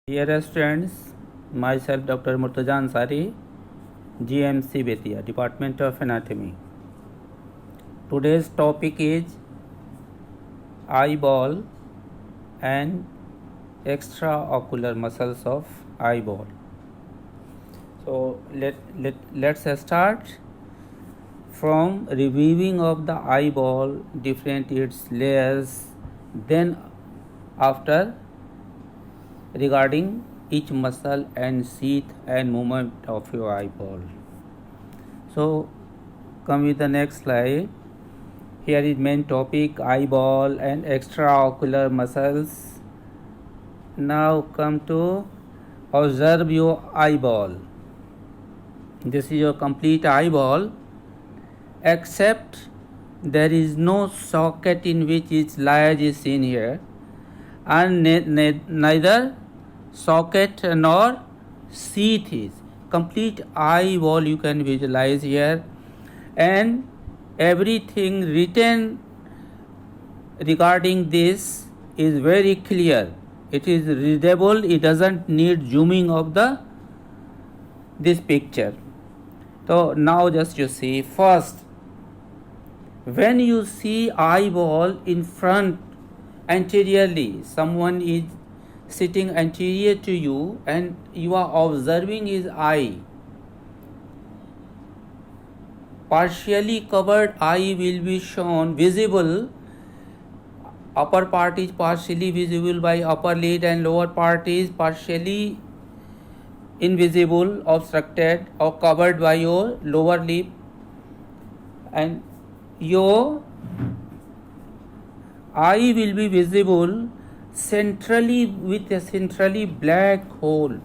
Dear students, myself Dr. Murtaza Ansari, GMC Betia, Department of Anatomy. Today's topic is eyeball and extraocular muscles of eyeball. So let's start from reviewing of the eyeball, different its layers, then after regarding each muscle and sheath and movement of your eyeball. So come with the next slide. Here is main topic, eyeball and extraocular muscles. Now come to observe your eyeball. This is your complete eyeball, except there is no socket in which its light is seen here, and neither socket nor sheath is. Complete eyeball you can visualize here, and everything written regarding this is very clear. It is readable. It doesn't need zooming of this picture. So now just you see, first when you see eyeball in front anteriorly, someone is sitting anterior to you and you are observing his eye. Partially covered eye will be shown visible. Upper part is partially visible by upper lid and lower part is partially invisible, obstructed or covered by your lower lip, and your eye will be visible centrally with a centrally black hole.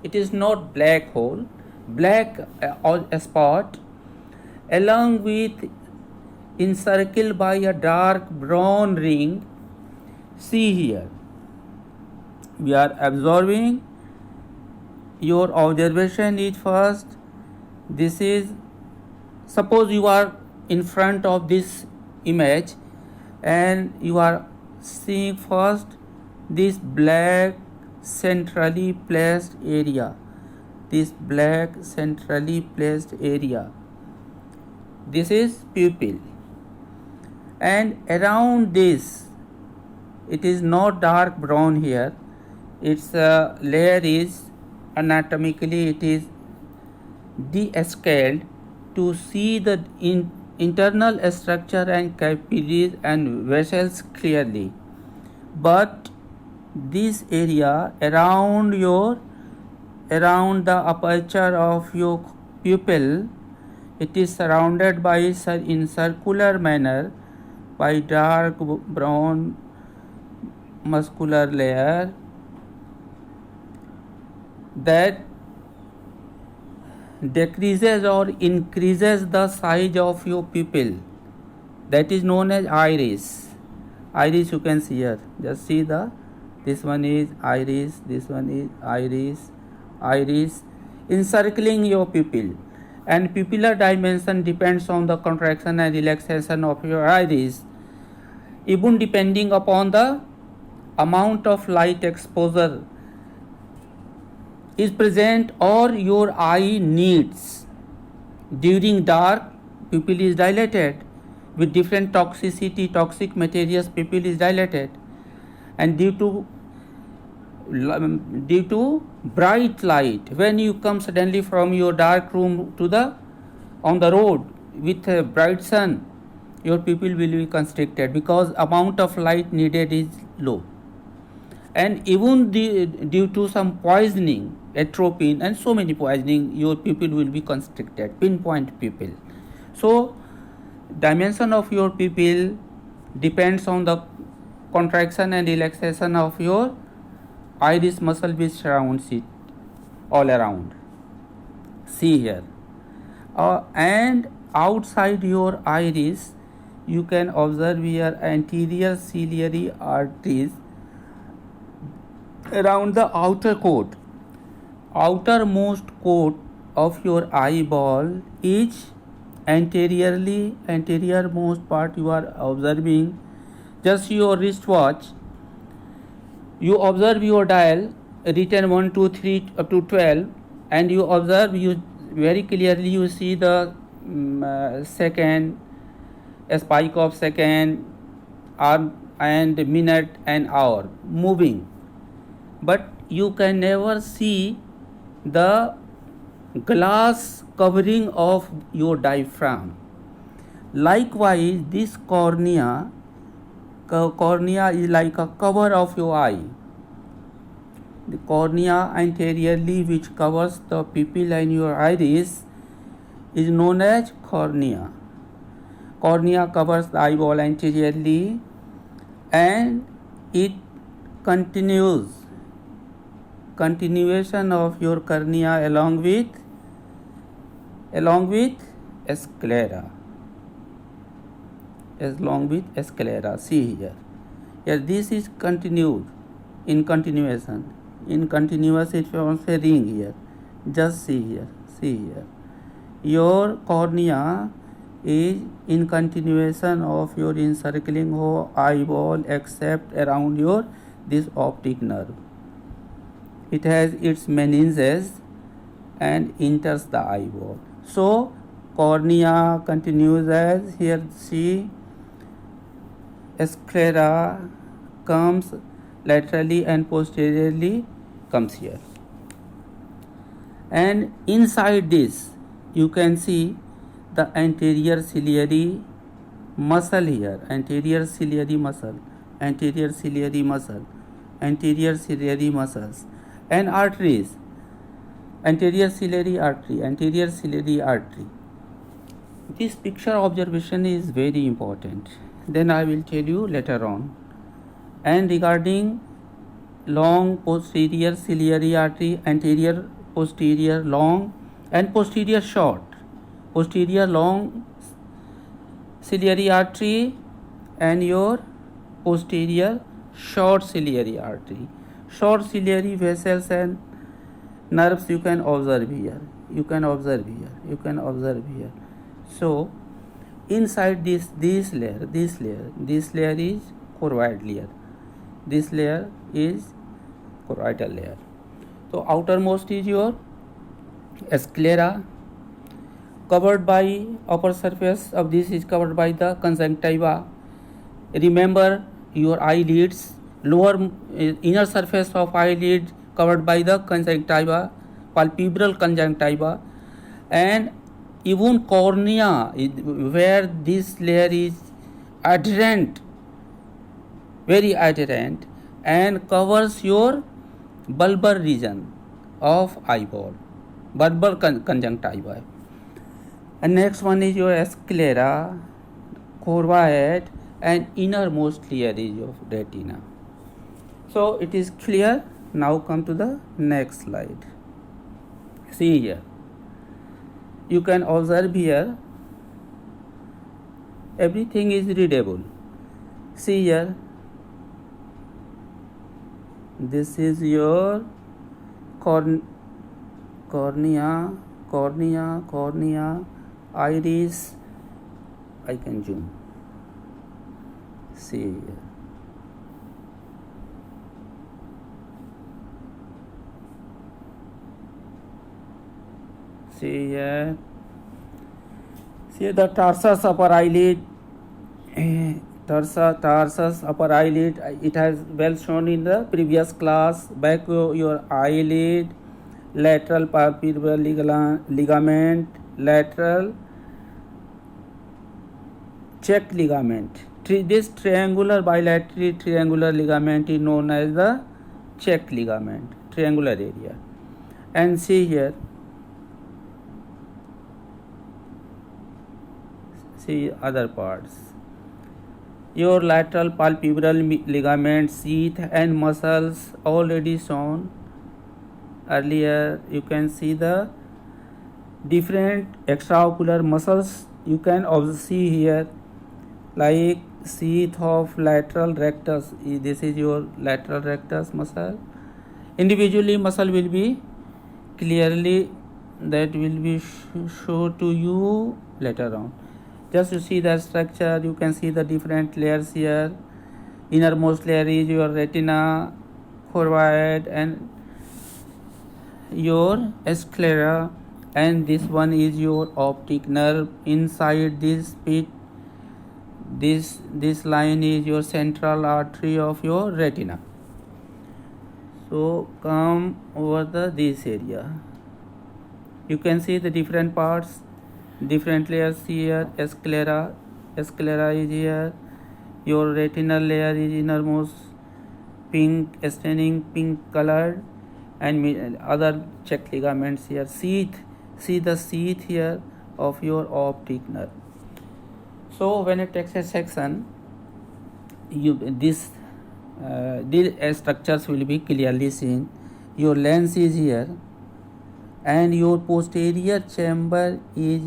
It is not black hole, black a spot along with encircled by a dark brown ring. See here, we are observing. Your observation is first, this is, suppose you are in front of this image and you are seeing first this black centrally placed area, this black centrally placed area, this is pupil, and around this, it is not dark brown here, its layer is anatomically it is descaled to see the internal structure and capillaries and vessels clearly. But this area around the aperture of your pupil, it is surrounded by in circular manner by dark brown muscular layer that decreases or increases the size of your pupil. That is known as iris. Iris you can see here. Just see this one is iris, this one is iris, iris encircling your pupil. And pupillar dimension depends on the contraction and relaxation of your iris, even depending upon the amount of light exposure is present or your eye needs. During dark, pupil is dilated. With different toxicity, toxic materials, pupil is dilated. And due to bright light, when you come suddenly from your dark room to on the road with a bright sun, your pupil will be constricted because amount of light needed is low. And even due to some poisoning, atropine and so many poisoning, your pupil will be constricted, pinpoint pupil. So dimension of your pupil depends on the contraction and relaxation of your iris muscle which surrounds it all around. See here, and outside your iris you can observe here anterior ciliary arteries around the outermost coat of your eyeball is anteriormost part you are observing. Just your wristwatch, you observe your dial written 1, 2, 3 up to 12, and you observe, you very clearly you see the second, a spike of second, hour and minute and hour moving, but you can never see the glass covering of your diaphragm. Likewise, this cornea is like a cover of your eye. The cornea anteriorly, which covers the pupil and your iris, is known as cornea. Cornea covers the eyeball anteriorly, and it continuation of your cornea along with sclera. See here. This is continued in continuation. In continuous, it forms a ring here. Just see here. Your cornea is in continuation of your encircling whole eyeball except around your this optic nerve. It has its meninges and enters the eyeball. So cornea continues as here. See, sclera comes laterally and posteriorly comes here, and inside this you can see the anterior ciliary muscle here, anterior ciliary muscles, and arteries, anterior ciliary artery. This picture observation is very important. Then I will tell you later on. And regarding long posterior ciliary artery, anterior posterior long and posterior short, posterior long ciliary artery and your posterior short ciliary artery. Short ciliary vessels and nerves you can observe here. So inside this layer is choroid layer. This layer is choroidal layer. So outermost is your sclera, covered by upper surface of this is covered by the conjunctiva. Remember your eyelids, lower inner surface of eyelid covered by the conjunctiva, palpebral conjunctiva, and even cornea where this layer is adherent, very adherent, and covers your bulbar region of eyeball, bulbar conjunctiva. And next one is your sclera, choroid, and innermost layer is your retina. So it is clear. Now come to the next slide. See here. You can observe here. Everything is readable. See here. This is your cornea, iris. I can zoom. See here. See here. See the tarsus upper eyelid. Tarsus upper eyelid. It has well shown in the previous class. Back your eyelid, lateral palpebral ligament, lateral check ligament. This triangular bilateral triangular ligament is known as the check ligament, triangular area. And see here. See other parts. Your lateral palpebral ligament, sheath and muscles already shown earlier. You can see the different extraocular muscles. You can also see here like sheath of lateral rectus. This is your lateral rectus muscle. Individually muscle will be clearly, that will be shown to you later on. Just to see the structure, you can see the different layers here. Innermost layer is your retina, choroid, and your sclera, and this one is your optic nerve. Inside this pit, this line is your central artery of your retina. So come over this area. You can see the different parts, different layers here. Sclera is here. Your retinal layer is innermost, pink, staining pink colored, and other check ligaments here. See the sheath here of your optic nerve. So when it takes a section, these structures will be clearly seen. Your lens is here, and your posterior chamber is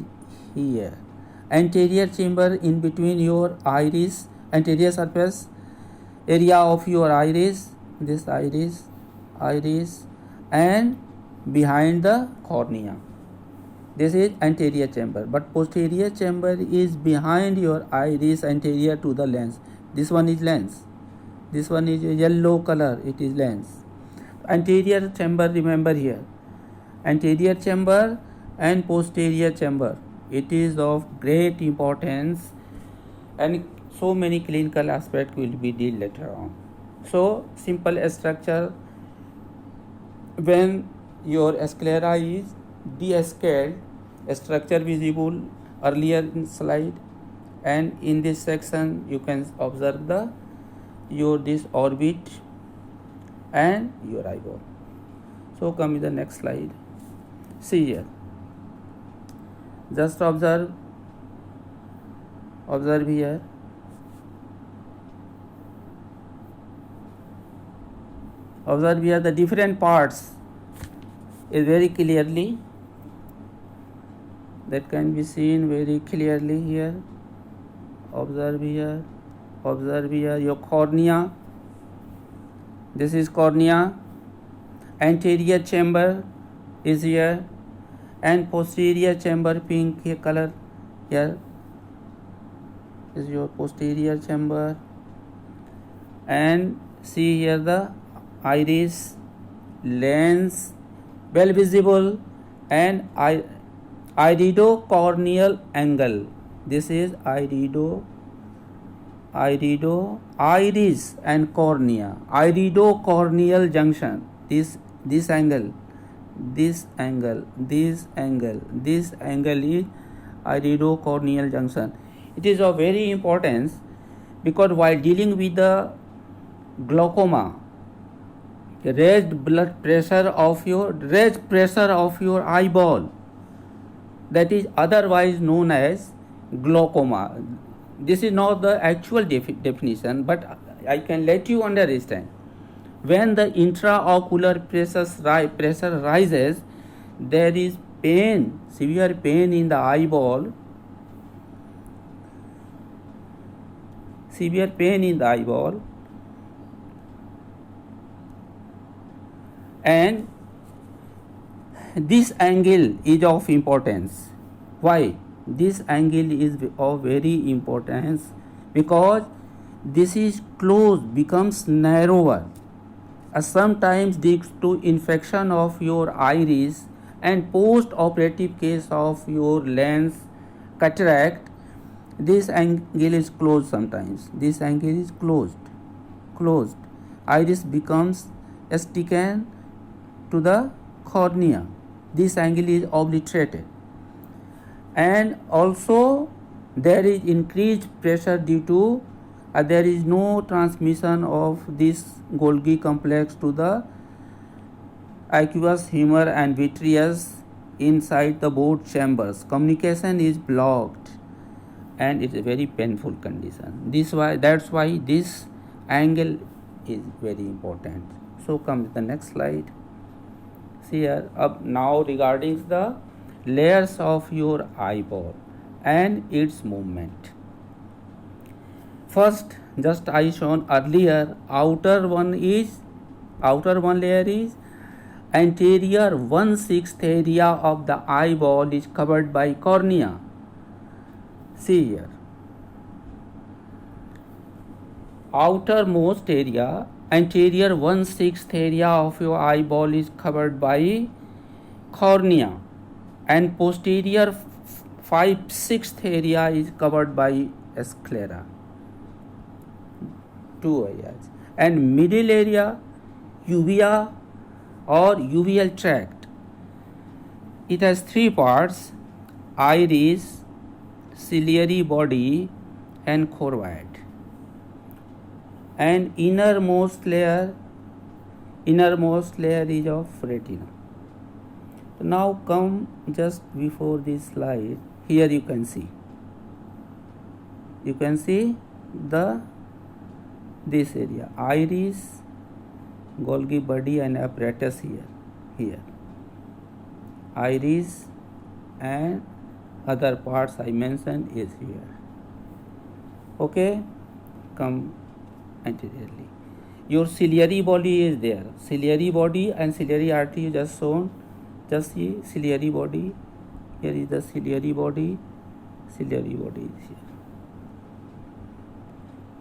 here. Anterior chamber in between your iris, anterior surface area of your iris, this iris, and behind the cornea. This is anterior chamber, but posterior chamber is behind your iris, anterior to the lens. This one is lens. This one is a yellow color, it is lens. Anterior chamber, remember here. Anterior chamber and posterior chamber. It is of great importance, and so many clinical aspects will be dealt later on. So simple structure, when your sclera is descaled, structure visible earlier in slide, and in this section you can observe this orbit and your eyeball. So come to the next slide. See here. Just observe here. Observe here the different parts is very clearly, that can be seen very clearly here. Observe here your cornea. This is cornea. Anterior chamber is here, and posterior chamber, pink color here is your posterior chamber. And see here the iris, lens, well visible, and iridocorneal angle. This is iris and cornea, iridocorneal junction. This angle is iridocorneal junction. It is of very importance because while dealing with the glaucoma, raised pressure of your eyeball, that is otherwise known as glaucoma. This is not the actual definition, but I can let you understand. When the intraocular pressure rises, there is pain, severe pain in the eyeball. And this angle is of importance. Why? This angle is of very importance because this is closed, becomes narrower. Sometimes leads to infection of your iris, and post-operative case of your lens cataract, this angle is closed sometimes. This angle is closed. Iris becomes sticking to the cornea. This angle is obliterated. And also there is increased pressure due to there is no transmission of this Golgi complex to the aqueous humor and vitreous inside the both chambers. Communication is blocked, and it's a very painful condition. That's why this angle is very important. So come to the next slide. See here, up now regarding the layers of your eyeball and its movement. First, just I shown earlier, outer one layer is anterior 1/6 area of the eyeball is covered by cornea. See here, outermost area, anterior 1/6 area of your eyeball is covered by cornea, and posterior 5/6 area is covered by sclera, 2 areas, and middle area uvea or uveal tract. It has 3 parts: iris, ciliary body, and choroid. And innermost layer is of retina. Now come just before this slide. Here you can see the this area, iris, Golgi body, and apparatus here iris and other parts I mentioned is here. Okay, come anteriorly. Your ciliary body is there. Ciliary body and ciliary artery just shown. Just see ciliary body. Here is the ciliary body. Ciliary body is here.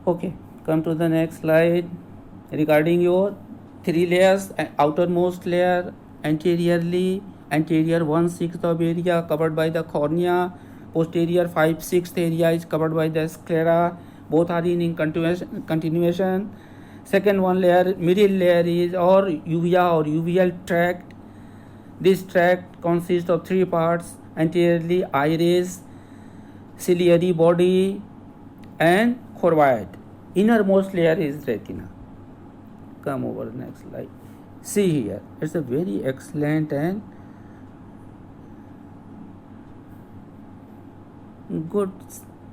Okay, come to the next slide. Regarding your 3 layers, outermost layer anteriorly, anterior 1/6 of area covered by the cornea, posterior 5/6 area is covered by the sclera. Both are in continuation. Second one layer, middle layer is or uvea or uveal tract. This tract consists of 3 parts: anteriorly iris, ciliary body, and choroid. Innermost layer is retina. Come over the next slide. See here, it's a very excellent and good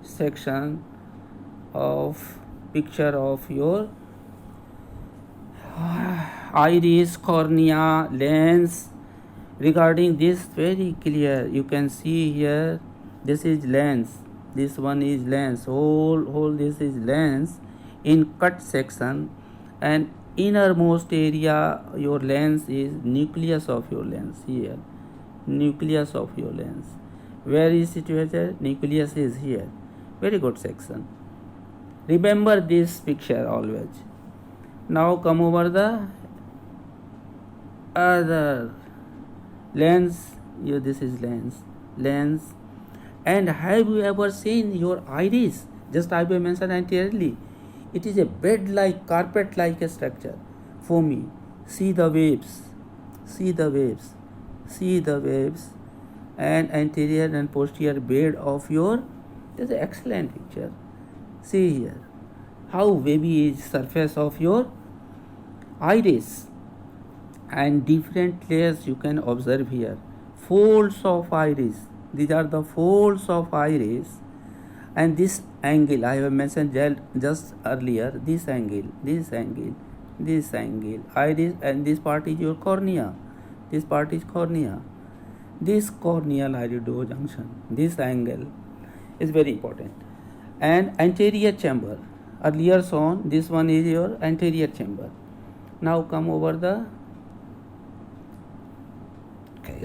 section of picture of your iris, cornea, lens. Regarding this, very clear, you can see here, this is lens, this one is lens, whole this is lens in cut section, and innermost area your lens is nucleus of your lens. Here, nucleus of your lens, where is situated? Nucleus is here. Very good section. Remember this picture always. Now come over the other lens. Here this is lens. And have you ever seen your iris? Just I will mention anteriorly, it is a bed like, carpet like a structure, foamy. See the waves, and anterior and posterior bed of your, this is an excellent picture. See here how wavy is surface of your iris, and different layers you can observe here. Folds of iris, these are the folds of iris, and this angle I have mentioned just earlier, this angle, iris, and this part is your cornea, this corneal irido junction, this angle is very important. And anterior chamber, earlier shown, this one is your anterior chamber. Now come over the,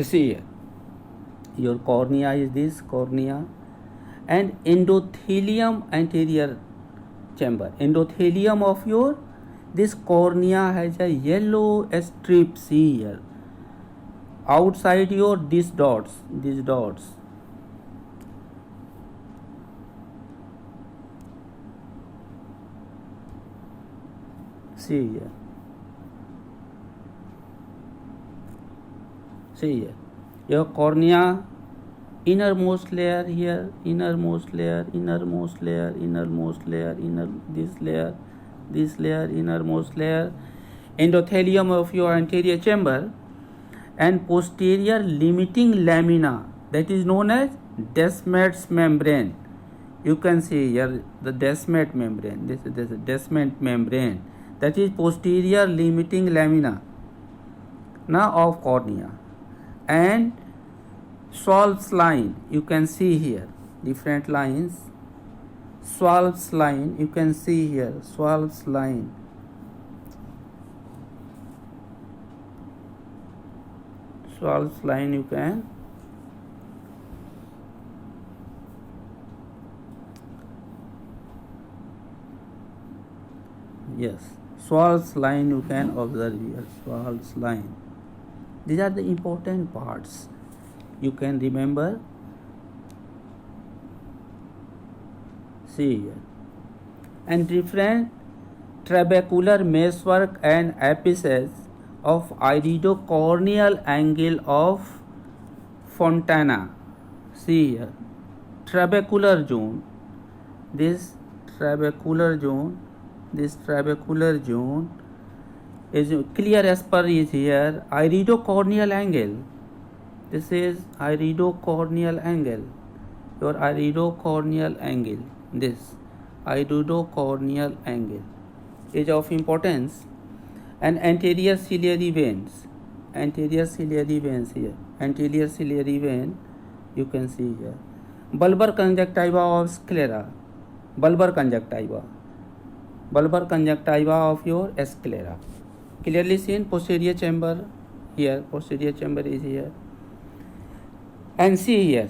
see here, your cornea is this cornea, and endothelium anterior chamber. Endothelium of your this cornea has a yellow strip. See here, outside your these dots. See here. Your cornea, innermost layer here, innermost layer, innermost layer, innermost layer, endothelium of your anterior chamber, and posterior limiting lamina, that is known as Descemet's membrane. You can see here the Descemet membrane. This is the Descemet membrane, that is posterior limiting lamina now of cornea. And Schwalb's line, you can see here different lines. Schwalb's line, you can see here, Schwalb's line. Schwalb's line you can Schwalb's line you can observe here, Schwalb's line. These are the important parts you can remember. See here. And different trabecular meshwork and apices of iridocorneal angle of Fontana. See here. Trabecular zone. This trabecular zone is clear as per is here. Iridocorneal angle. This is iridocorneal angle. Your iridocorneal angle. This iridocorneal angle is of importance. And anterior ciliary veins. Anterior ciliary veins here. Anterior ciliary vein you can see here. Bulbar conjunctiva of sclera. Bulbar conjunctiva of your sclera. Clearly seen. Posterior chamber here. Posterior chamber is here. And see here,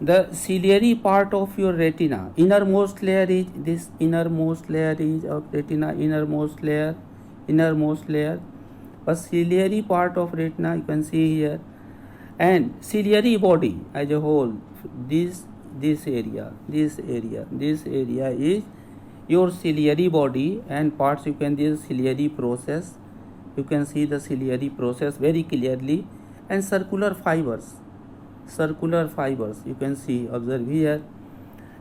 the ciliary part of your retina. Innermost layer is this. Innermost layer is of retina. Innermost layer. A ciliary part of retina you can see here. And ciliary body as a whole. This area is your ciliary body, and parts you can see the ciliary process. You can see the ciliary process very clearly. And circular fibers you can see, observe here.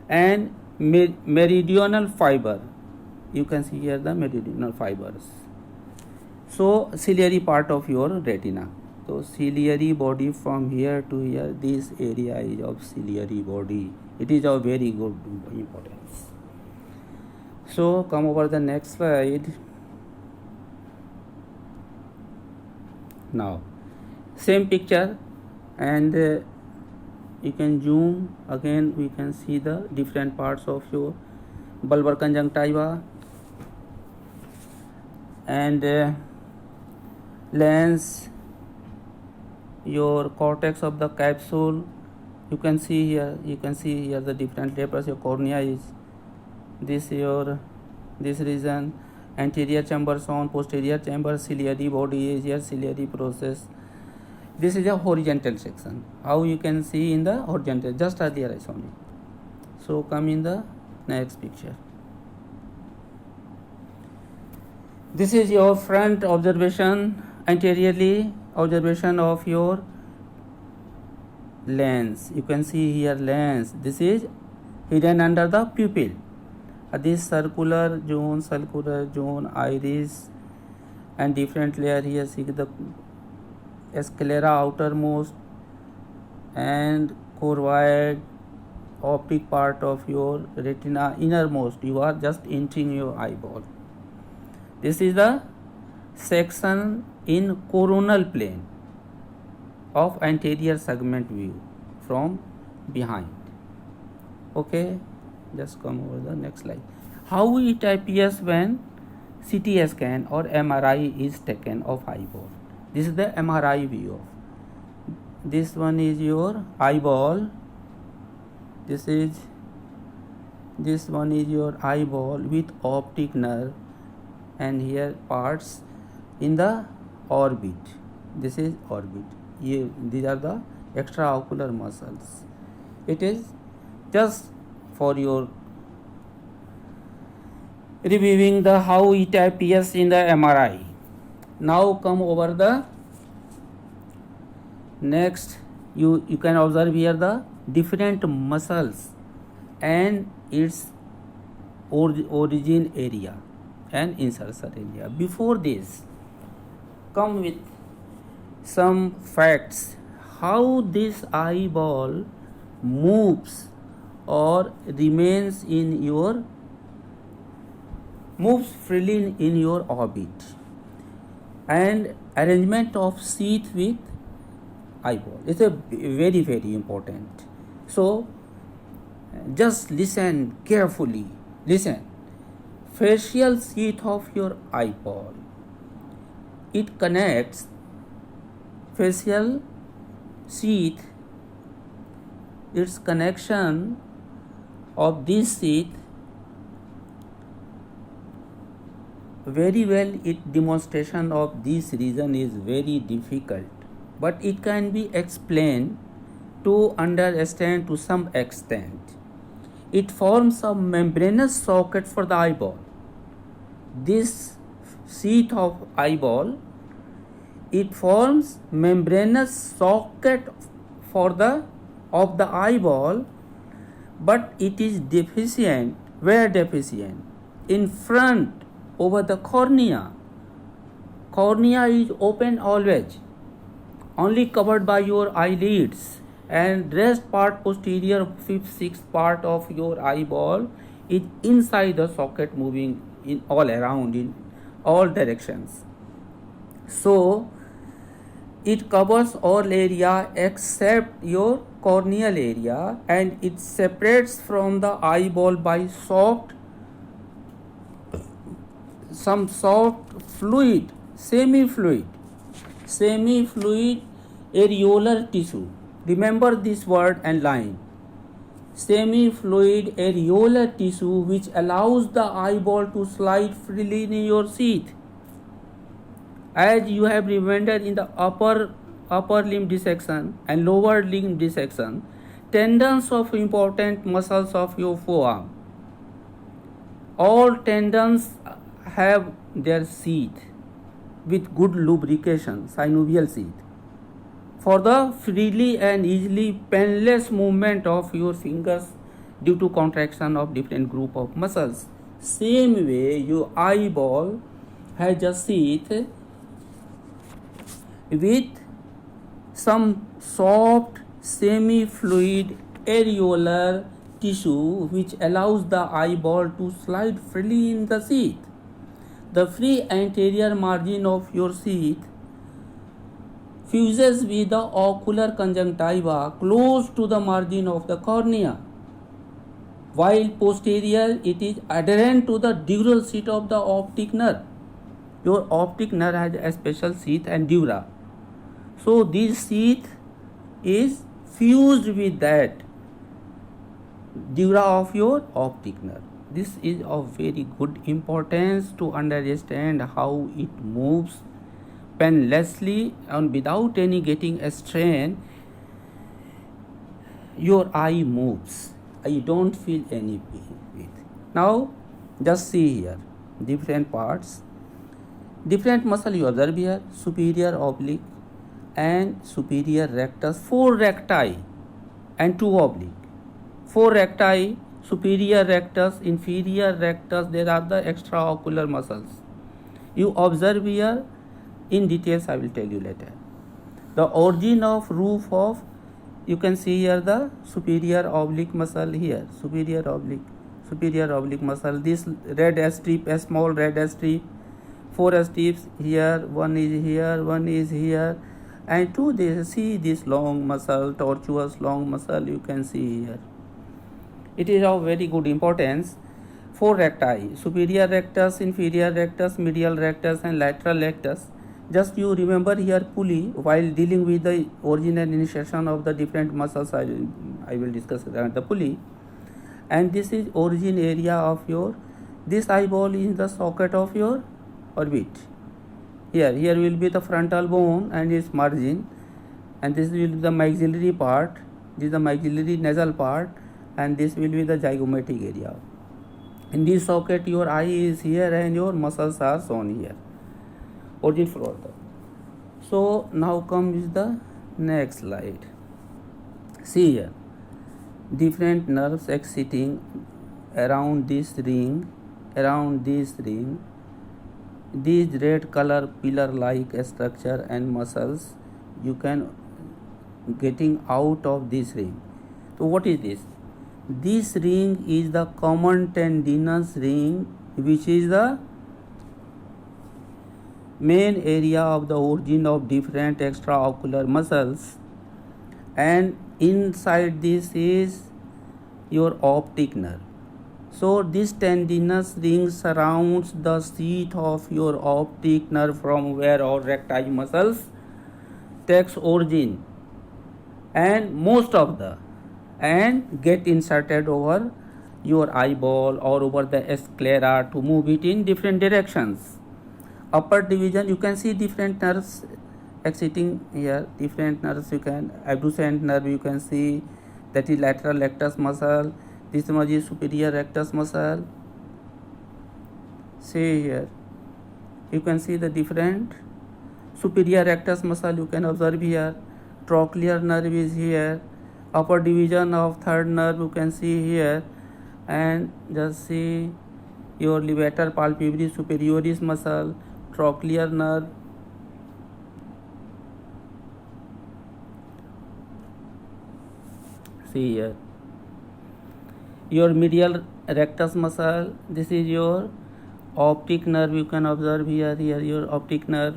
And meridional fiber you can see here, the meridional fibers. So ciliary part of your retina. So ciliary body from here to here, this area is of ciliary body. It is of very good importance. So come over the next slide. Now same picture, and you can zoom again. We can see the different parts of your bulbar conjunctiva and lens, your cortex of the capsule. You can see here the different layers. Your cornea is this region. Anterior chamber shown, posterior chamber, ciliary body is here, ciliary process. This is a horizontal section. How you can see in the horizontal, just earlier I shown it. So come in the next picture. This is your front observation, anteriorly observation of your lens. You can see here lens. This is hidden under the pupil. This circular zone, iris, and different layer here. See the sclera outermost and choroid optic part of your retina innermost. You are just entering your eyeball. This is the section in coronal plane of anterior segment view from behind. Okay, just come over the next slide. How it appears when CT scan or MRI is taken of eyeball. This is the MRI view. This one is your eyeball. This one is your eyeball with optic nerve, and here parts in the orbit. This is orbit. These are the extraocular muscles. It is just for your reviewing the how it appears in the MRI. Now come over the next. You can observe here the different muscles and its origin area and insertion area. Before this, come with some facts how this eyeball moves or remains in your freely in your orbit, and arrangement of sheath with eyeball is a very important. So just listen carefully. Listen. Facial sheath of your eyeball. It connects facial sheath. Its connection of this sheath very well. It demonstration of this region is very difficult. but it can be explained to understand to some extent. It forms a membranous socket for the eyeball. This sheath of eyeball, it forms membranous socket for the of the eyeball, but it is deficient. Where deficient? In front, over the cornea. Cornea is open always, only covered by your eyelids, and rest part, posterior fifth sixth part of your eyeball is inside the socket, moving in all around in all directions. So it covers all area except your corneal area, and it separates from the eyeball by some soft fluid, semi-fluid areolar tissue. Remember this word and line. Semi-fluid areolar tissue which allows the eyeball to slide freely in your sheath. As you have remembered in the upper limb dissection and lower limb dissection, tendons of important muscles of your forearm. All tendons have their sheath with good lubrication, synovial sheath, for the freely and easily painless movement of your fingers due to contraction of different group of muscles. Same way, your eyeball has a sheath with some soft semi-fluid areolar tissue which allows the eyeball to slide freely in the sheath. The free anterior margin of your sheath fuses with the ocular conjunctiva close to the margin of the cornea, while posterior it is adherent to the dural sheath of the optic nerve. Your optic nerve has a special sheath and dura. So this sheath is fused with that dura of your optic nerve. This is of very good importance to understand how it moves painlessly and without any getting a strain. Your eye moves. I don't feel any pain with. Now just see here different parts, different muscle you observe here: superior oblique and superior rectus, 4 recti and 2 oblique. 4 recti, superior rectus, inferior rectus, there are the extraocular muscles. You observe here, in details I will tell you later. The origin of roof of, you can see here the superior oblique muscle here, superior oblique muscle, this red strip, a small red strip, 4 strips here, one is here, and to this, see this long muscle, tortuous long muscle you can see here. It is of very good importance. 4 recti: superior rectus, inferior rectus, medial rectus and lateral rectus. Just you remember here pulley while dealing with the origin and initiation of the different muscles. I will discuss the pulley. And this is origin area of your, this eyeball is the socket of your orbit. Here will be the frontal bone and its margin, and this will be the maxillary part, this is the maxillary nasal part, and this will be the zygomatic area. In this socket your eye is here and your muscles are shown here, origin further. So now comes the next slide. See here, different nerves exciting around this ring, these red color pillar like structure and muscles you can getting out of this ring. So what is this? This ring is the common tendinous ring, which is the main area of the origin of different extraocular muscles, and inside this is your optic nerve. So this tendinous ring surrounds the sheath of your optic nerve from where our recti muscles takes origin, and get inserted over your eyeball or over the sclera to move it in different directions. Upper division you can see different nerves exiting here different nerves. You can abducent nerve, you can see that is lateral rectus muscle. This much is superior rectus muscle. See here, you can see the different superior rectus muscle, you can observe here. Trochlear nerve is here, upper division of third nerve you can see here, and just see your levator palpebrae superioris muscle, trochlear nerve. See here, your medial rectus muscle, this is your optic nerve, you can observe here, your optic nerve.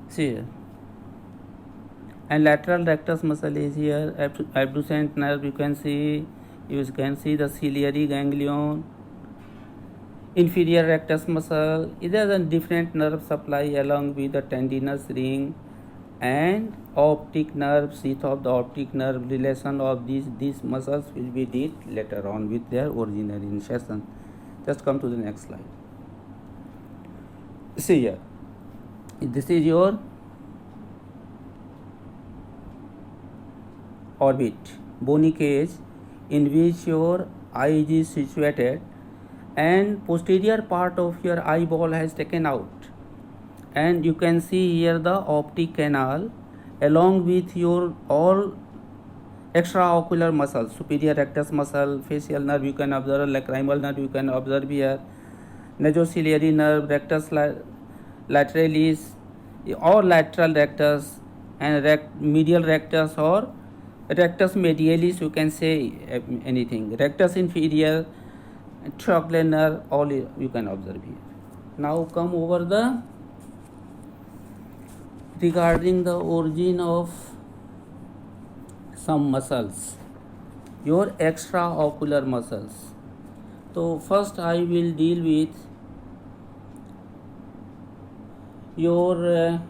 See here, and lateral rectus muscle is here, abducent nerve you can see the ciliary ganglion, inferior rectus muscle. There is a different nerve supply along with the tendinous ring and optic nerve, sheath of the optic nerve. Relation of these muscles will be did later on with their original insertion. Just come to the next slide. See here, this is your orbit, bony cage in which your eye is situated, and posterior part of your eyeball has taken out, and you can see here the optic canal along with your all extraocular muscles, superior rectus muscle, facial nerve you can observe, lacrimal nerve you can observe here, nasociliary nerve, rectus lateralis or lateral rectus, and medial rectus or rectus medialis you can say anything, rectus inferior, trochlear nerve, all you can observe here. Now come over the regarding the origin of some muscles, your extraocular muscles. So first I will deal with your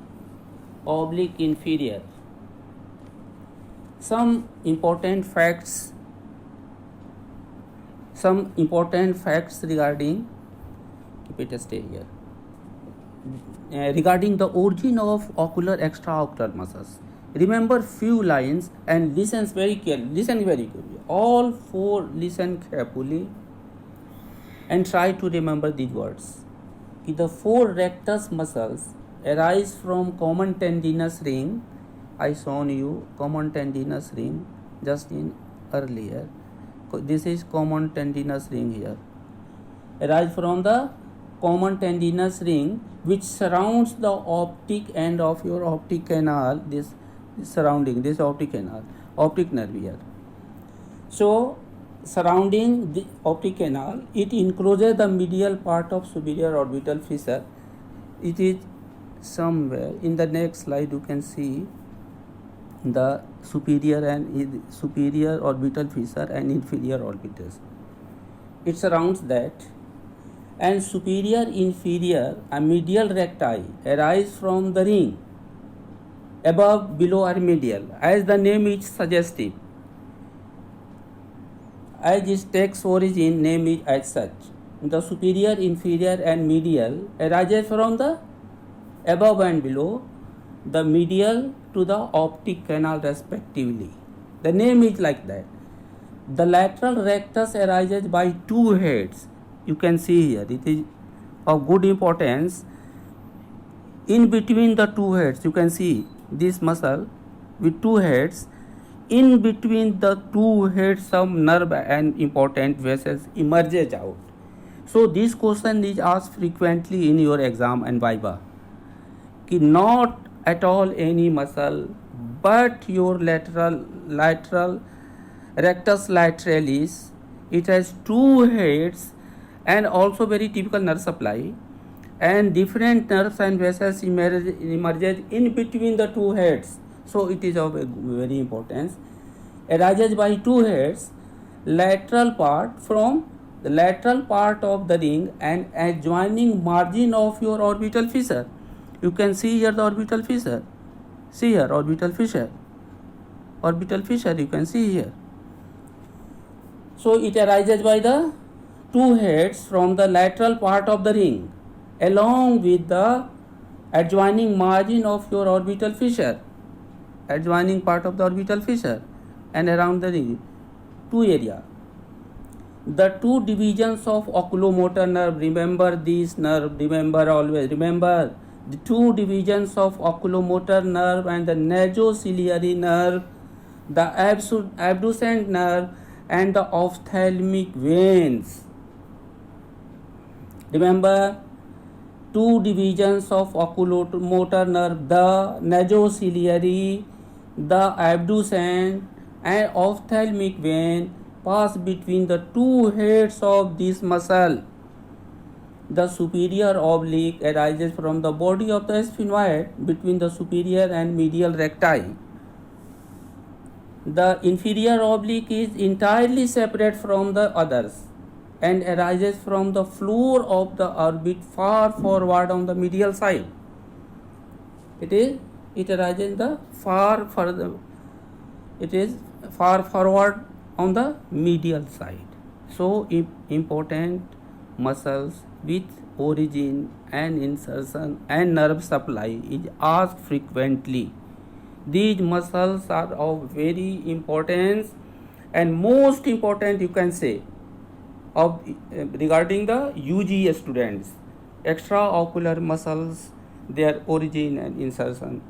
oblique inferior. Some important facts regarding, keep it stay here, regarding the origin of ocular extraocular muscles. Remember few lines and listen very carefully. All four listen carefully and try to remember these words. The four rectus muscles arise from common tendinous ring. I shown you common tendinous ring just in earlier. This is common tendinous ring here. Arise from the common tendinous ring which surrounds the optic end of your optic canal, this surrounding this optic canal, optic nerve here. So surrounding the optic canal, it encloses the medial part of superior orbital fissure. It is somewhere in the next slide you can see the superior orbital fissure and inferior orbitals. It surrounds that, and superior inferior and medial recti arise from the ring. Above, below are medial, as the name is suggestive. As it takes origin, name is as such. The superior, inferior and medial arises from the above and below, the medial to the optic canal respectively. The name is like that. The lateral rectus arises by two heads. You can see here, it is of good importance. In between the two heads, you can see this muscle with two heads. In between the two heads, some nerve and important vessels emerges out. So this question is asked frequently in your exam and viva. Not at all any muscle, but your lateral rectus lateralis, it has two heads and also very typical nerve supply, and different nerves and vessels emerges in between the two heads. So it is of very importance. Arises by two heads, lateral part from the lateral part of the ring and adjoining margin of your orbital fissure. You can see here the orbital fissure. See here, orbital fissure. Orbital fissure you can see here. So it arises by the two heads from the lateral part of the ring along with the adjoining margin of your orbital fissure, adjoining part of the orbital fissure, and around the two area. The two divisions of oculomotor nerve, remember this nerve, remember always, remember the two divisions of oculomotor nerve and the nasociliary nerve, the abducent nerve and the ophthalmic veins. Remember, two divisions of oculomotor nerve, the nasociliary, the abducent and ophthalmic vein pass between the two heads of this muscle. The superior oblique arises from the body of the sphenoid between the superior and medial recti. The inferior oblique is entirely separate from the others and arises from the floor of the orbit far forward on the medial side. It arises the far forward on the medial side. So important muscles with origin and insertion and nerve supply is asked frequently. These muscles are of very importance, and most important you can say of regarding the UG students. Extraocular muscles, their origin and insertion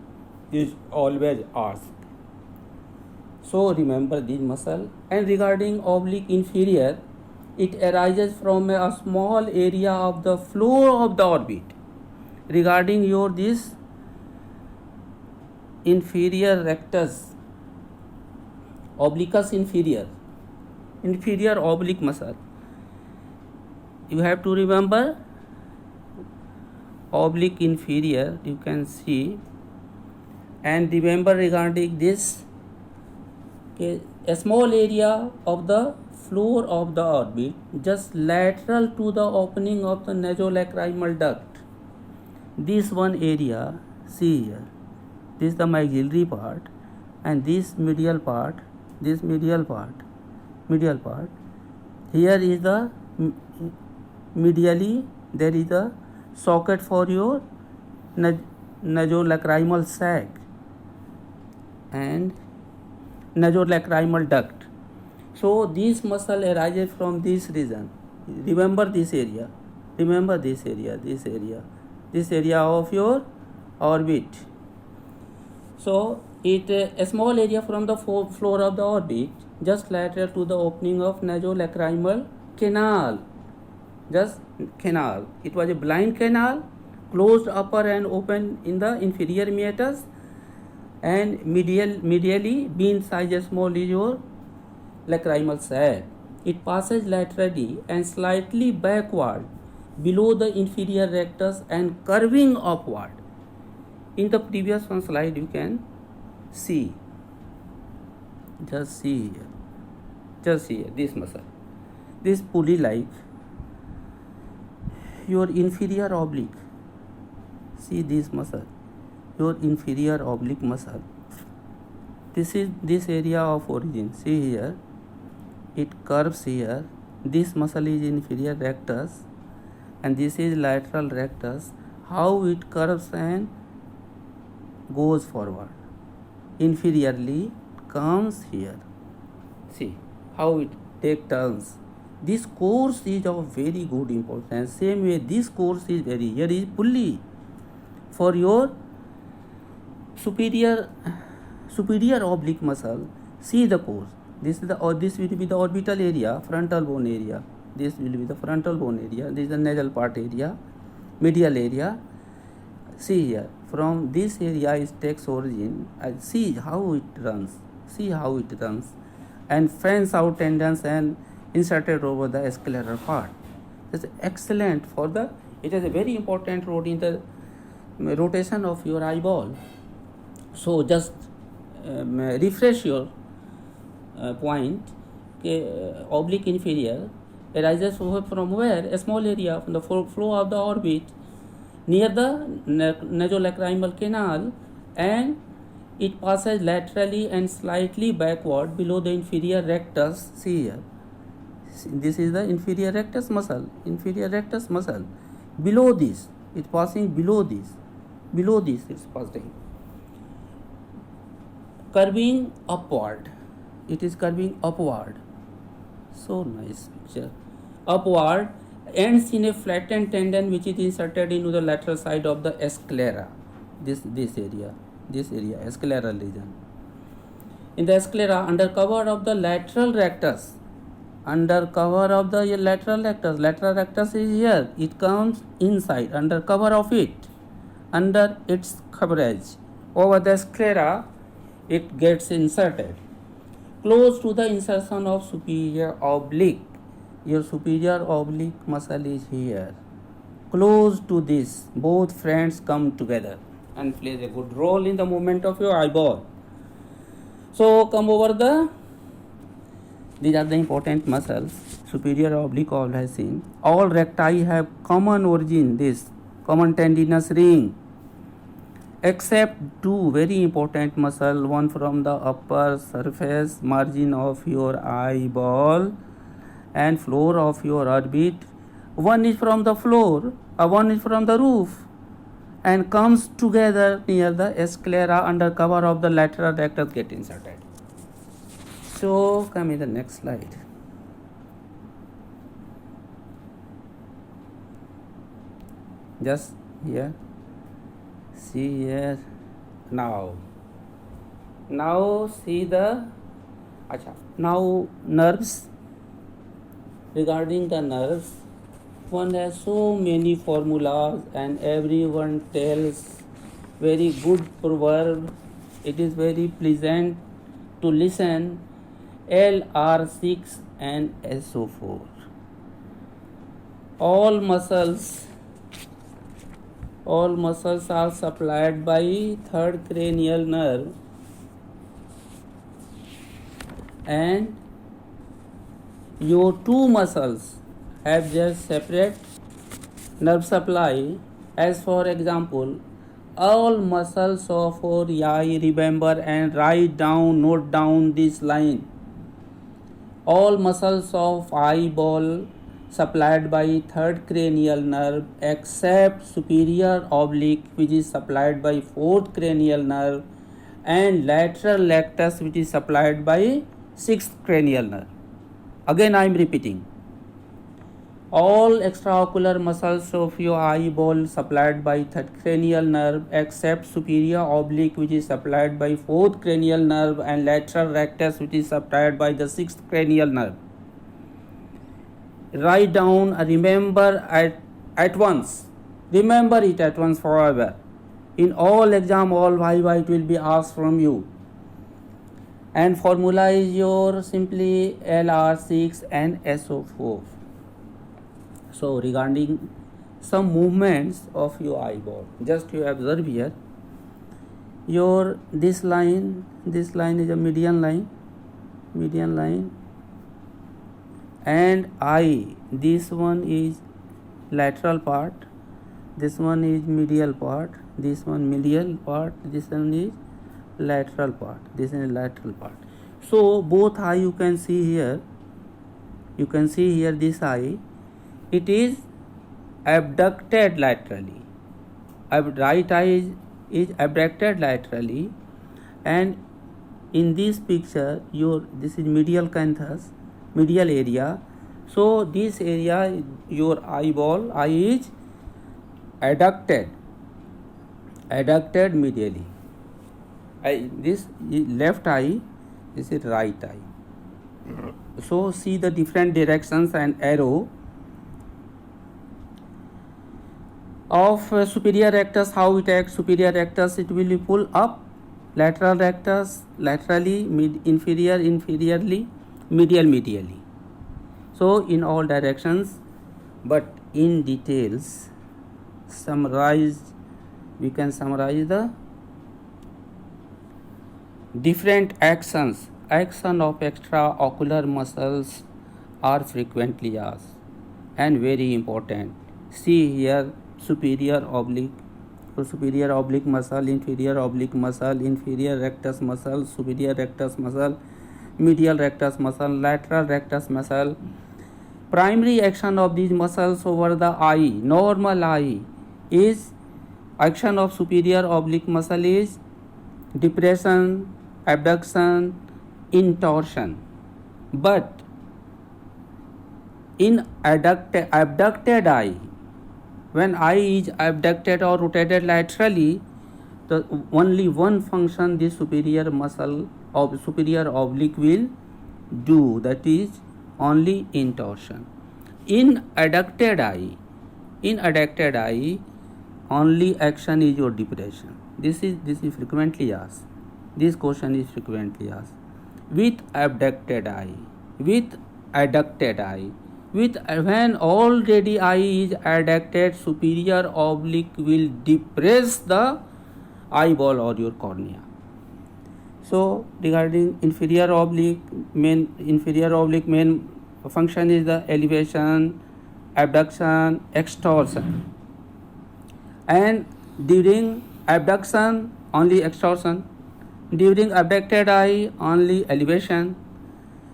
is always asked. So remember this muscle. And regarding oblique inferior, it arises from a small area of the floor of the orbit. Regarding your this inferior rectus, obliquus inferior oblique muscle, you have to remember oblique inferior, you can see, and remember regarding this, okay, a small area of the floor of the orbit just lateral to the opening of the nasolacrimal duct. This one area, see here, this is the maxillary part, and this medial part, here is the medially, there is a socket for your nasolacrimal sac and nasolacrimal duct. So this muscle arises from this region. Remember this area of your orbit. So it a small area from the floor of the orbit just lateral to the opening of nasolacrimal canal. Just canal. It was a blind canal, closed upper and open in the inferior meatus, and medially bean size small is your lacrimal sac. It passes laterally and slightly backward below the inferior rectus and curving upward. In the previous one slide you can see, just see here this muscle, this pulley like your inferior oblique. See this muscle, your inferior oblique muscle. This is this area of origin. See here, it curves here. This muscle is inferior rectus and this is lateral rectus. How it curves and goes forward. Inferiorly comes here. See how it takes turns. This course is of very good importance. Same way this course is very, here is pulley for your superior oblique muscle. See the course. This will be the orbital area, frontal bone area. This will be the frontal bone area. This is the nasal part area, medial area. See here, from this area it takes origin. See how it runs. And fans out tendons and inserted over the scleral part. It's excellent for the. It has a very important role in the rotation of your eyeball. So just refresh your point. Oblique inferior arises from where? A small area from the flow of the orbit near the nasolacrimal canal, and it passes laterally and slightly backward below the inferior rectus. See here, this is the inferior rectus muscle. Below this It's passing below this it's passing. Curving upward, it is curving upward. So nice picture. Upward ends in a flattened tendon which is inserted into the lateral side of the sclera. This area scleral region. In the sclera, under cover of the lateral rectus, lateral rectus is here. It comes inside, under cover of it, under its coverage. Over the sclera, it gets inserted. Close to the insertion of superior oblique. Your superior oblique muscle is here. Close to this, both friends come together and plays a good role in the movement of your eyeball. So come over these are the important muscles. Superior oblique all has seen. All recti have common origin, this common tendinous ring, except two very important muscle, one from the upper surface margin of your eyeball and floor of your orbit. One is from the floor, one is from the roof, and comes together near the sclera under cover of the lateral rectus get inserted. So come in the next slide. Just here, see here. Now see now nerves. Regarding the nerves, one has so many formulas and everyone tells very good proverb. It is very pleasant to listen. LR6 and SO4. All muscles are supplied by third cranial nerve, and your two muscles have their separate nerve supply. As for example, all muscles of your eye, remember and note down this line. All muscles of eyeball supplied by third cranial nerve except superior oblique, which is supplied by fourth cranial nerve, and lateral rectus, which is supplied by sixth cranial nerve. Again I am repeating. All extraocular muscles of your eyeball supplied by third cranial nerve except superior oblique, which is supplied by fourth cranial nerve, and lateral rectus, which is supplied by the sixth cranial nerve. Write down, remember at once. Remember it at once forever. In all exam, all viva, it will be asked from you. And formula is your simply LR6 and SO4. So regarding some movements of your eyeball, just you observe here. Your this line is a median line, and eye, this one is lateral part, this one is medial part, this one medial part, this one is lateral part, this is lateral part. So both eye you can see here. This eye, it is abducted laterally. Right eye is abducted laterally, and in this picture this is medial canthus, medial area. So this area, your eye is adducted medially. This is left eye, this is right eye. So see the different directions and arrow of superior rectus, how it acts. Superior rectus, it will pull up, lateral rectus laterally, inferiorly, medially. So in all directions, but in details, we can summarize the different actions. Action of extraocular muscles are frequently asked and very important. See here, superior oblique muscle, inferior oblique muscle, inferior rectus muscle, superior rectus muscle, medial rectus muscle, lateral rectus muscle. Primary action of these muscles over the eye, normal eye, is action of superior oblique muscle is depression, abduction, intorsion. But in abducted eye, when eye is abducted or rotated laterally, the only one function this superior muscle of superior oblique will do, that is only intorsion. In adducted eye, only action is your depression. This is frequently asked. This question is frequently asked. With abducted eye, with adducted eye, with when already eye is adducted, superior oblique will depress the eyeball or your cornea. So regarding inferior oblique main function is the elevation, abduction, extorsion, and during abduction only extorsion, during abducted eye only elevation,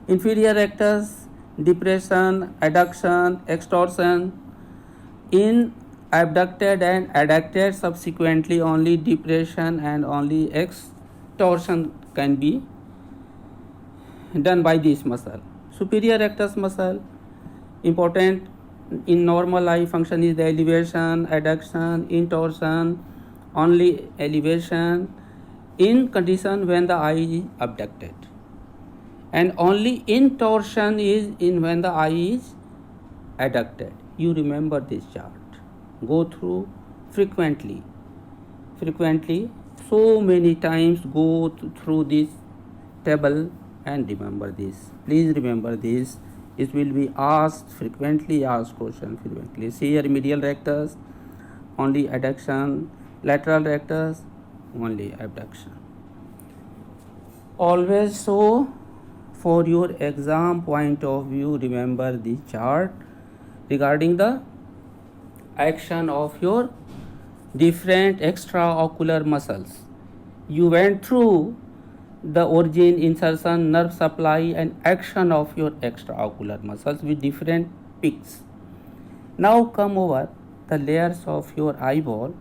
inferior rectus depression, adduction, extorsion, in abducted and adducted subsequently only depression and only extorsion can be done by this muscle. Superior rectus muscle, important in normal eye function is the elevation, adduction, intorsion, only elevation in condition when the eye is abducted, and only intorsion is in when the eye is adducted. You remember this chart, go through frequently, so many times go through this table and remember this. Please remember this. It will be asked frequently, asked question frequently. See here, medial rectus only adduction, lateral rectus only abduction. Always so, for your exam point of view, remember this chart regarding the action of your different extraocular muscles. You went through the origin, insertion, nerve supply and action of your extraocular muscles with different peaks. Now come over the layers of your eyeball.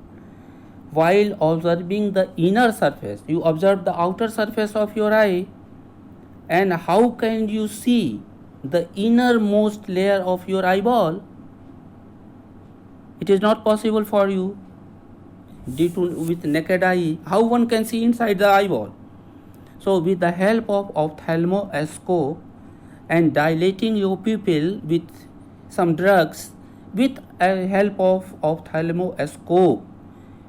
While observing the inner surface, you observe the outer surface of your eye, and how can you see the innermost layer of your eyeball? It is not possible for you due to with naked eye. How one can see inside the eyeball? So with the help of ophthalmoscope and dilating your pupil with some drugs, with a help of ophthalmoscope,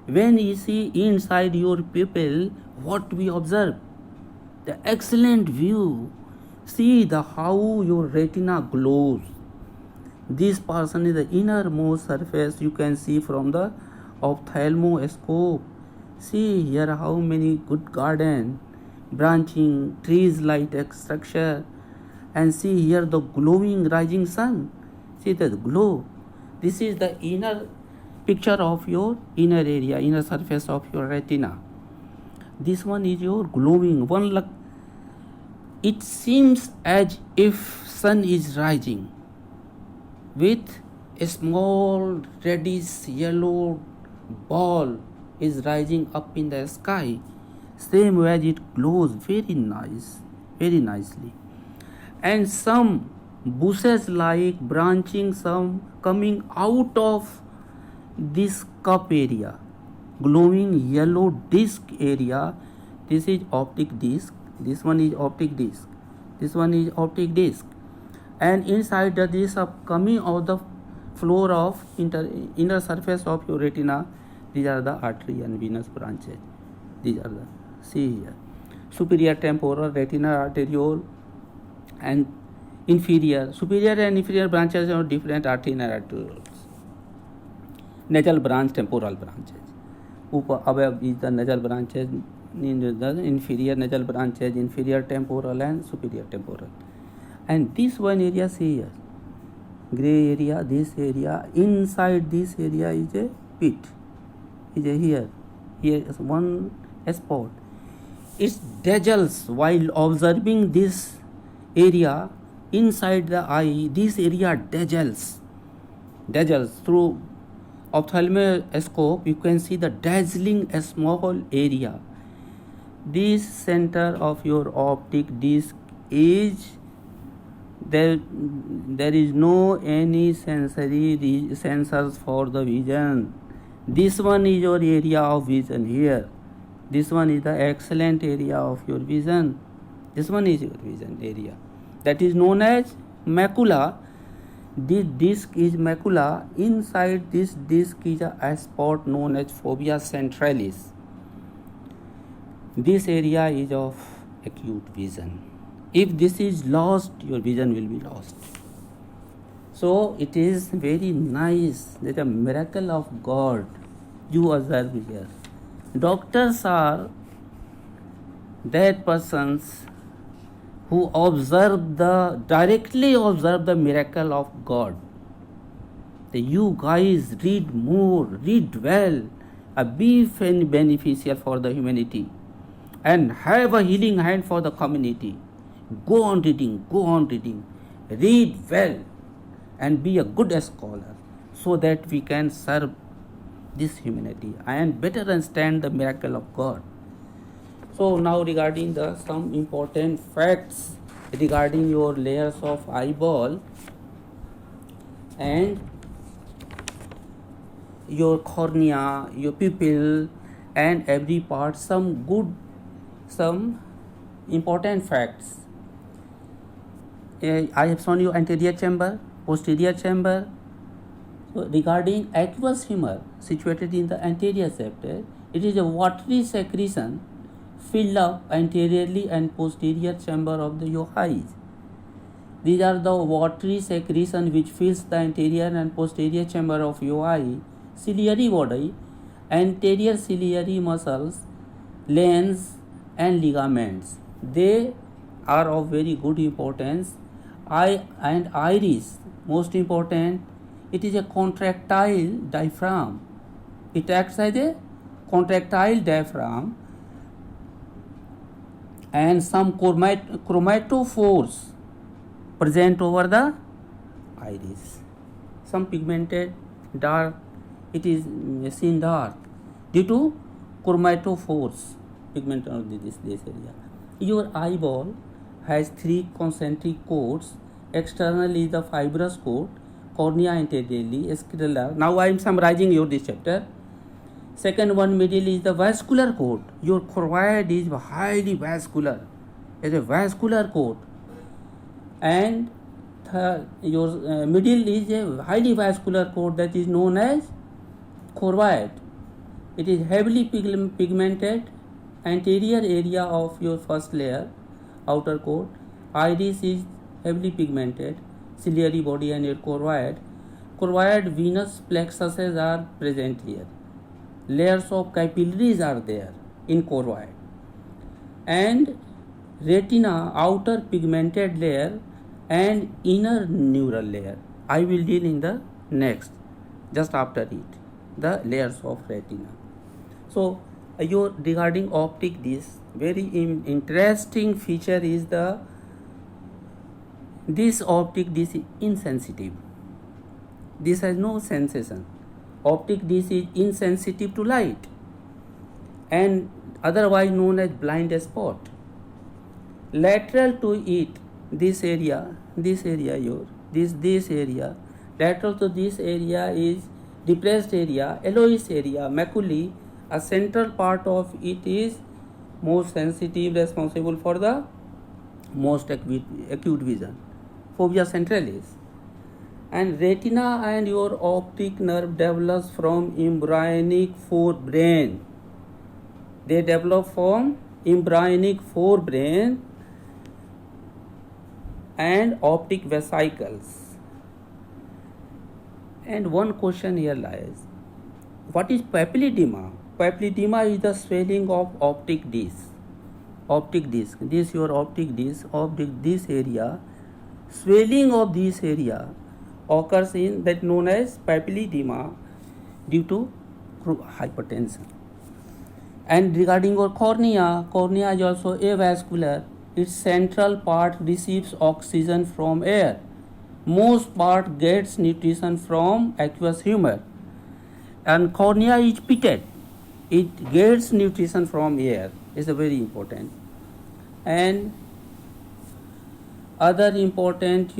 when you see inside your pupil, what we observe? The excellent view. See the how your retina glows. This person is the innermost surface you can see from the ophthalmoscope. See here how many good garden, branching, trees like structure, and see here the glowing rising sun. See the glow. This is the inner picture of your inner area, inner surface of your retina. This one is your glowing one. It seems as if sun is rising with a small reddish yellow ball is rising up in the sky. Same way it glows very nicely. And some bushes like branching, some coming out of this cup area, glowing yellow disc area. This is optic disc, this one is optic disc, this one is optic disc, and inside the disc of coming out the floor of inner surface of your retina, these are the artery and venous branches. These are the, see here, superior temporal, retina, arteriole, and superior and inferior branches are different artery and arterioles. Nasal branch, temporal branches. Above is the nasal branches, in the inferior nasal branches, inferior temporal and superior temporal. And this one area, see here, gray area, this area, inside this area is a pit, is a here is one spot. It dazzles while observing this area inside the eye. This area dazzles through ophthalmoscope, you can see the dazzling small area. This center of your optic disc is there is no any sensory sensors for the vision. This one is your area of vision here. This one is the excellent area of your vision. This one is your vision area. That is known as macula. This disc is macula. Inside this disc is a spot known as fovea centralis. This area is of acute vision. If this is lost, your vision will be lost. So it is very nice that a miracle of God you observe here. Doctors are that persons who directly observe the miracle of God. You guys read more, read well, be beneficial for the humanity, and have a healing hand for the community. Go on reading, read well, and be a good scholar, so that we can serve this humanity and better understand the miracle of God. So now regarding some important facts regarding your layers of eyeball and your cornea, your pupil, and every part, some important facts. I have shown you anterior chamber, posterior chamber. So regarding aqueous humor situated in the anterior septum, it is a watery secretion filled up anteriorly and posterior chamber of your eyes. These are the watery secretion which fills the anterior and posterior chamber of your eye. Ciliary body, anterior ciliary muscles, lens and ligaments. They are of very good importance. Eye and iris, most important, it is a contractile diaphragm. It acts as a contractile diaphragm, and some chromatophores present over the iris. Some pigmented dark, it is seen dark due to chromatophores pigment of this area. Your eyeball has 3 concentric coats. External is the fibrous coat, cornea anteriorly, scleral. Now I am summarizing this chapter. Second one, middle is the vascular coat. Your choroid is highly vascular. It is a vascular coat. And your middle is a highly vascular coat that is known as choroid. It is heavily pigmented anterior area of your first layer, outer coat. Iris is heavily pigmented, ciliary body and your choroid. Choroid venous plexuses are present here. Layers of capillaries are there in choroid. And retina, outer pigmented layer and inner neural layer. I will deal in the next, just after it, the layers of retina. So regarding optic disc, very interesting feature is this optic disc is insensitive. This has no sensation. Optic disc is insensitive to light and otherwise known as blind spot. Lateral to it, this area, lateral to this area is depressed area, yellowish area, maculae. A central part of it is most sensitive, responsible for the most acute vision, fovea centralis. And retina and your optic nerve develops from embryonic forebrain. They develop from embryonic forebrain and optic vesicles. And one question here lies, what is papilledema? Papilledema is the swelling of optic disc. Optic disc, this your optic disc, this area, swelling of this area occurs in that known as papilledema due to hypertension. And regarding your cornea is also avascular. Its central part receives oxygen from air. Most part gets nutrition from aqueous humor. And cornea is pitted. It gets nutrition from air. It's a very important. And other important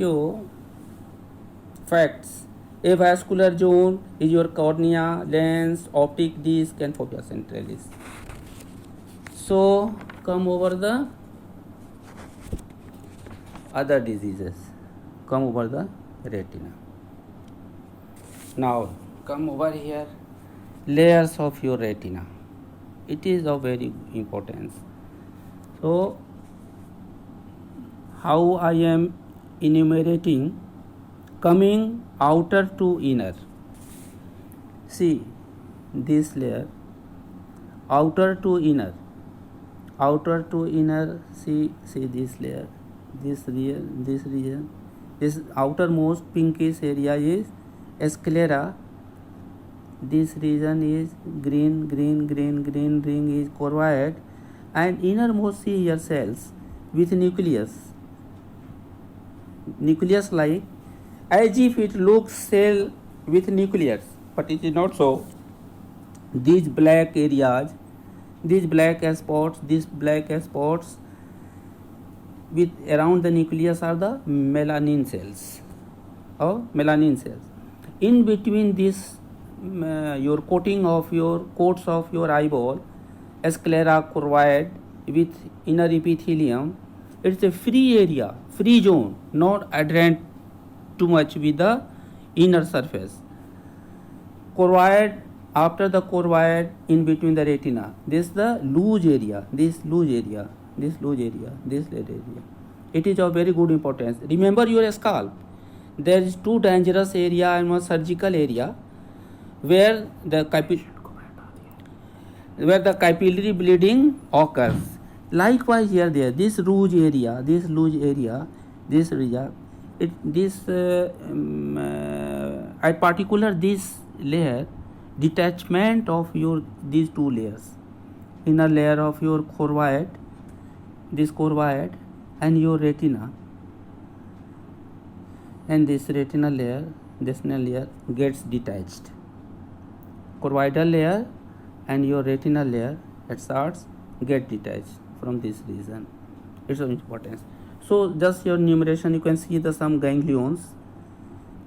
facts. Avascular zone is your cornea, lens, optic disc, and fovea centralis. So come over the other diseases. Come over the retina. Now come over here. Layers of your retina. It is of very importance. So how I am enumerating, coming outer to inner. See this layer, outer to inner, outer to inner. See this layer, this region. This outermost pinkish area is sclera. This region is green ring is choroid, and innermost see here cells with nucleus like, as if it looks cell with nucleus, but it is not so. These black areas, these black spots with around the nucleus are the melanin cells or melanin cells. In between this your coats of your eyeball, sclera choroid with inner epithelium, it's a free area, free zone, not adherent too much with the inner surface. Choroid, after the choroid, in between the retina, this the loose area, this area. It is of very good importance. Remember your scalp. There is two dangerous area and one surgical area where the capillary bleeding occurs. Likewise here this rouge area, at particular this layer, detachment of these two layers, inner layer of your choroid, this choroid, and your retina, and this retinal layer gets detached. Choroidal layer and your retinal layer at starts get detached from this region. It's of importance. So just your enumeration, you can see the some ganglions,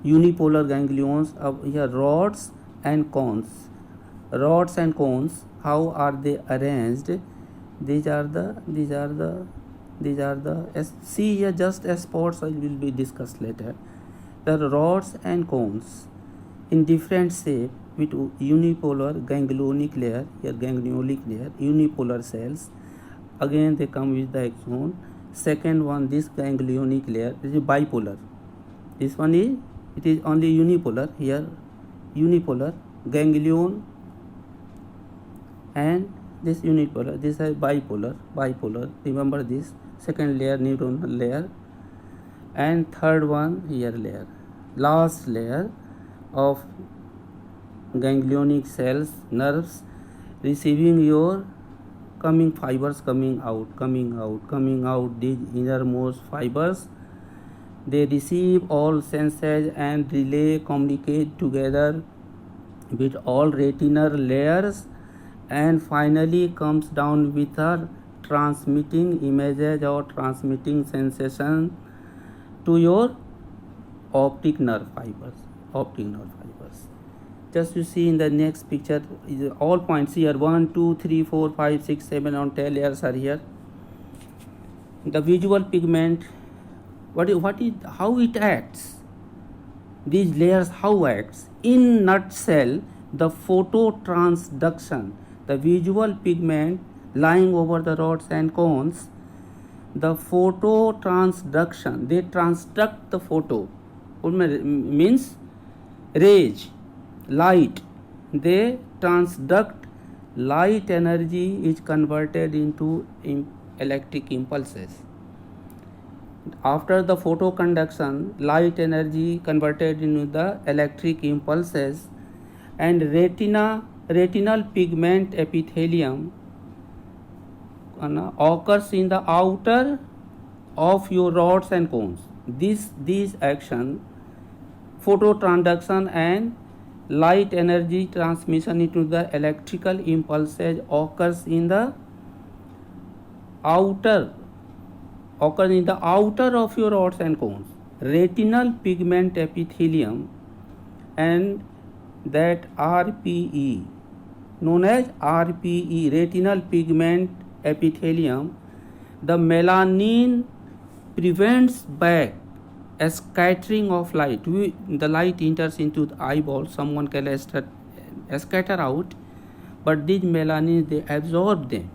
unipolar ganglions of here, rods and cones. How are they arranged? These are the see here just as spots will be discussed later. The rods and cones in different shape with unipolar ganglionic layer, unipolar cells. Again they come with the axon. Second one, this ganglionic layer is bipolar. This one it is only unipolar, here unipolar ganglion, and this unipolar, this is bipolar. Remember this. Second layer neuronal layer, and third one here layer, last layer of ganglionic cells, nerves, receiving your coming fibers, coming out. These innermost fibers, they receive all senses and relay, communicate together with all retinal layers, and finally comes down with a transmitting images or transmitting sensation to your optic nerve fibers. Just you see in the next picture, all points here, 1, 2, 3, 4, 5, 6, 7 on 10 layers are here. The visual pigment, how it acts, these layers how acts. In nutshell, the phototransduction, the visual pigment lying over the rods and cones, the phototransduction, they transduct the photo, means rays, light, they transduct light energy is converted into electric impulses. After the photoconduction, light energy converted into the electric impulses, and retinal pigment epithelium occurs in the outer of your rods and cones. These action, phototransduction and light energy transmission into the electrical impulses occurs in the outer of your rods and cones. Retinal pigment epithelium and that RPE, known as RPE, retinal pigment epithelium, the melanin prevents back a scattering of light. The light enters into the eyeball, someone can scatter out, but these melanin, they absorb them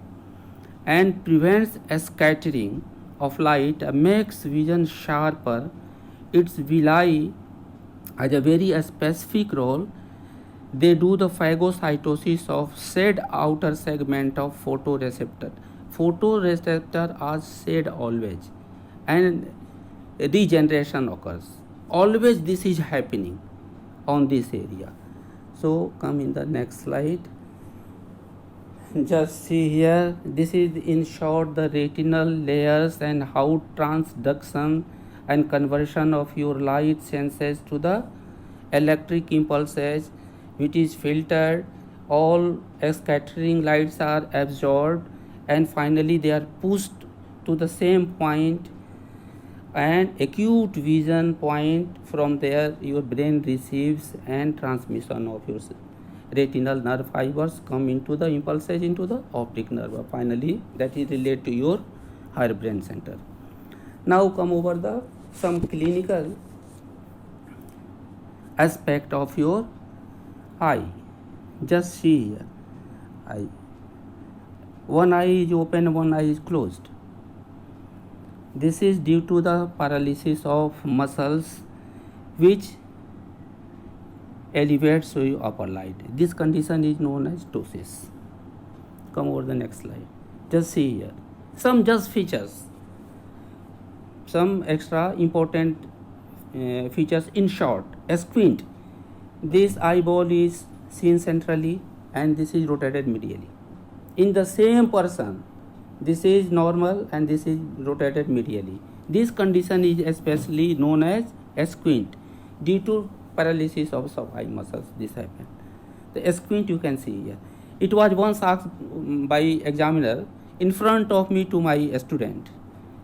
and prevents a scattering of light, makes vision sharper. Its villi has a very specific role. They do the phagocytosis of said outer segment of photoreceptor. Photoreceptor are shed always, and regeneration occurs. Always this is happening on this area. So come in the next slide. Just see here, this is in short the retinal layers and how transduction and conversion of your light senses to the electric impulses, which is filtered, all scattering lights are absorbed, and finally they are pushed to the same point and acute vision point. From there your brain receives, and transmission of your retinal nerve fibers come into the impulses into the optic nerve. Finally that is related to your higher brain center. Now come over the some clinical aspect of your eye. Just see here, eye. One eye is open, one eye is closed. This is due to the paralysis of muscles which elevates to your upper light. This condition is known as ptosis. Come over the next slide. Just see here some just features, some extra important features. In short, a squint. This eyeball is seen centrally and this is rotated medially. In the same person, this is normal and this is rotated medially. This condition is especially known as a squint. Due to paralysis of some eye muscles, this happened. The squint you can see here. It was once asked by examiner in front of me to my student,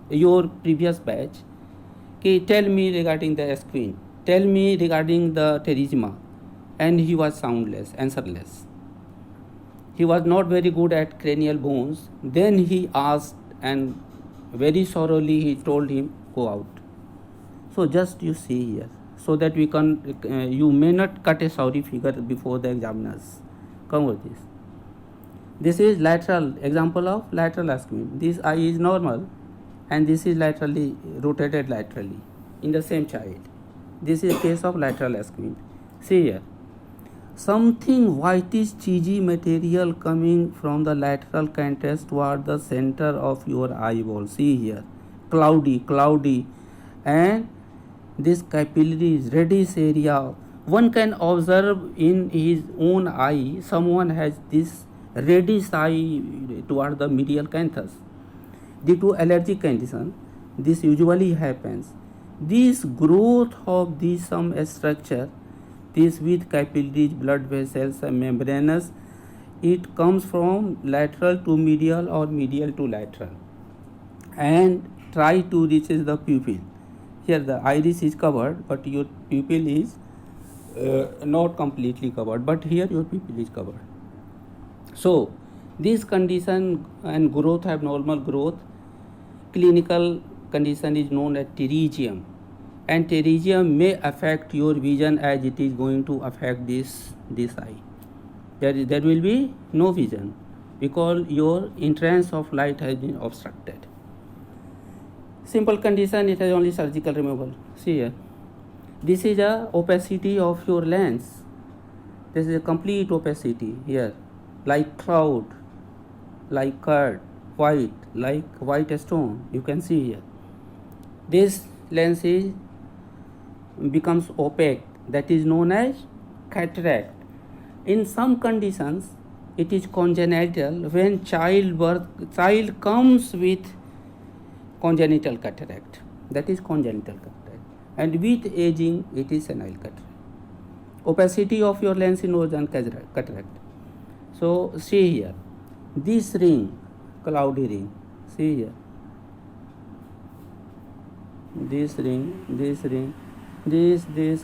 your previous batch, okay, tell me regarding the squint, tell me regarding the teresma, and he was soundless, answerless. He was not very good at cranial bones. Then he asked, and very thoroughly he told him, go out. So just you see here, so that we can you may not cut a sorry figure before the examiners. Come with this. This is lateral example of lateral squint. This eye is normal and this is laterally rotated laterally in the same child. This is case of lateral squint. See here, something whitish cheesy material coming from the lateral canthus toward the center of your eyeball. See here, cloudy, and this capillary is reddish area. One can observe in his own eye, someone has this reddish eye toward the medial canthus. Due to allergic condition, this usually happens. This growth of this some structure, this with capillaries, blood vessels, and membranous, it comes from lateral to medial or medial to lateral and try to reach the pupil. Here the iris is covered, but your pupil is not completely covered, but here your pupil is covered. So this condition and growth, abnormal growth, clinical condition is known as pterygium, and pterygium may affect your vision as it is going to affect this eye. There will be no vision because your entrance of light has been obstructed. Simple condition, it has only surgical removal. See here, this is a opacity of your lens. This is a complete opacity here, like cloud, like curd, white, like white stone. You can see here. This lens is becomes opaque. That is known as cataract. In some conditions, it is congenital. When child comes with congenital cataract, that is congenital cataract, and with aging it is senile cataract. opacity of your lens erosion cataract. So see here, this ring, cloudy ring, see here, this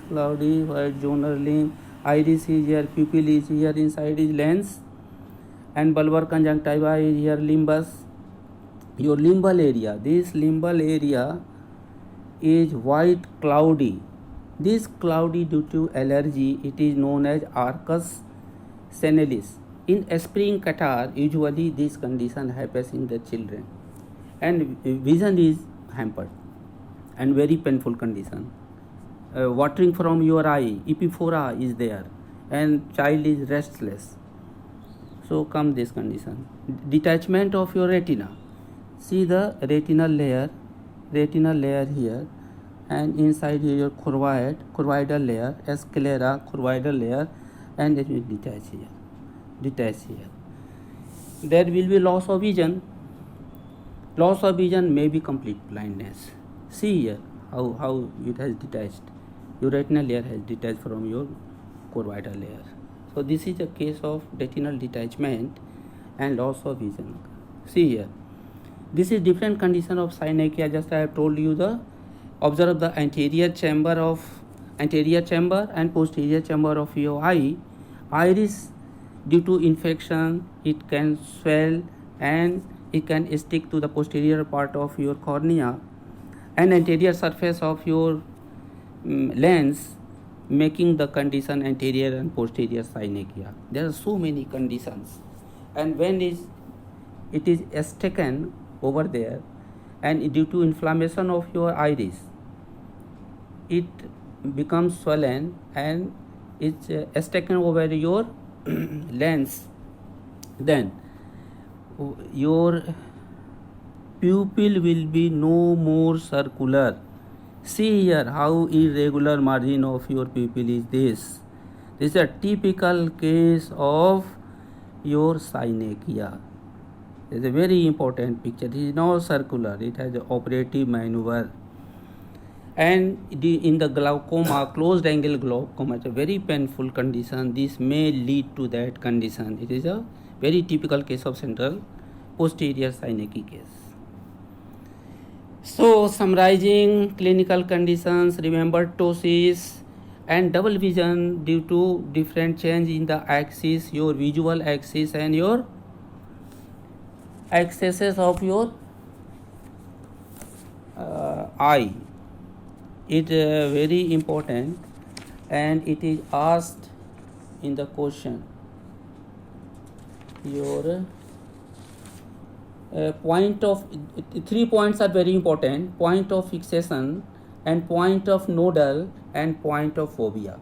cloudy white zonal ring, iris is here, pupil is here, inside is lens, and bulbar conjunctiva is here, limbus. Your limbal area, this limbal area is white cloudy. This cloudy due to allergy, it is known as arcus senilis. In spring catarrh, usually this condition happens in the children, and vision is hampered and very painful condition. Watering from your eye, epiphora is there, and child is restless. So come this condition. Detachment of your retina. See the retinal layer here, and inside here your choroidal layer, sclera, choroidal layer, and it will detach here. There will be loss of vision. Loss of vision may be complete blindness. See here how it has detached. Your retinal layer has detached from your choroidal layer. So this is a case of retinal detachment and loss of vision. See here. This is different condition of synechia. Just I have told you observe the anterior chamber and posterior chamber of your eye. Iris, due to infection, it can swell and it can stick to the posterior part of your cornea and anterior surface of your lens, making the condition anterior and posterior synechia. There are so many conditions, and when it is taken over there, and due to inflammation of your iris, it becomes swollen and it's taken over your lens. Then your pupil will be no more circular. See here how irregular margin of your pupil is this. This is a typical case of your synechia. It is a very important picture. It is not circular. It has an operative maneuver. And in the glaucoma, closed angle glaucoma, it's a very painful condition. This may lead to that condition. It is a very typical case of central posterior synecdoche case. So summarizing clinical conditions, remember ptosis and double vision due to different change in the axis, your visual axis and your axes of your eye. It is very important, and it is asked in the question. Your point of 3 points are very important: point of fixation and point of nodal and point of fovea.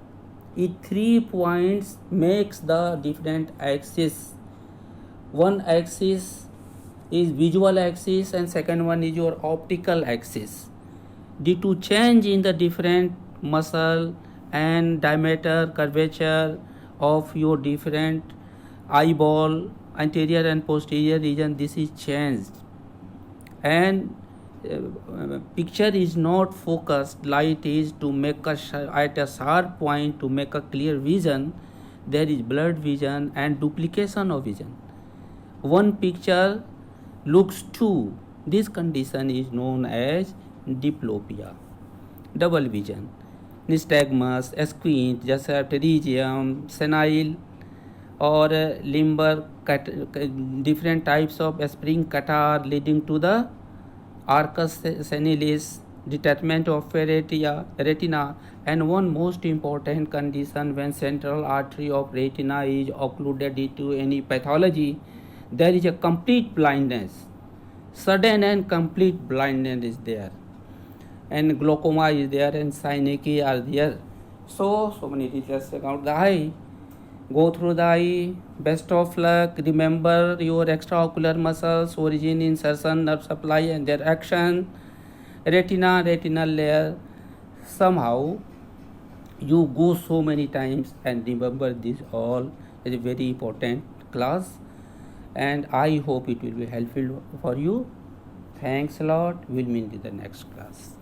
These 3 points makes the different axis. One axis is visual axis and second one is your optical axis. Due to change in the different muscle and diameter, curvature of your different eyeball, anterior and posterior region, this is changed, and picture is not focused. Light is to make at a sharp point to make a clear vision. There is blurred vision and duplication of vision. One picture looks two. This condition is known as diplopia, double vision. Nystagmus, squint, pterygium, senile or limber, different types of spring catarrh leading to the arcus senilis, detachment of retina, and one most important condition when central artery of retina is occluded due to any pathology, there is a complete blindness. Sudden and complete blindness is there, and glaucoma is there, and synecdoche are there. So many details about the eye. Go through the eye. Best of luck. Remember your extraocular muscles, origin, insertion, nerve supply and their action, retina, retinal layer. Somehow you go so many times and remember this all. Is a very important class, and I hope it will be helpful for you. Thanks a lot. We'll meet in the next class.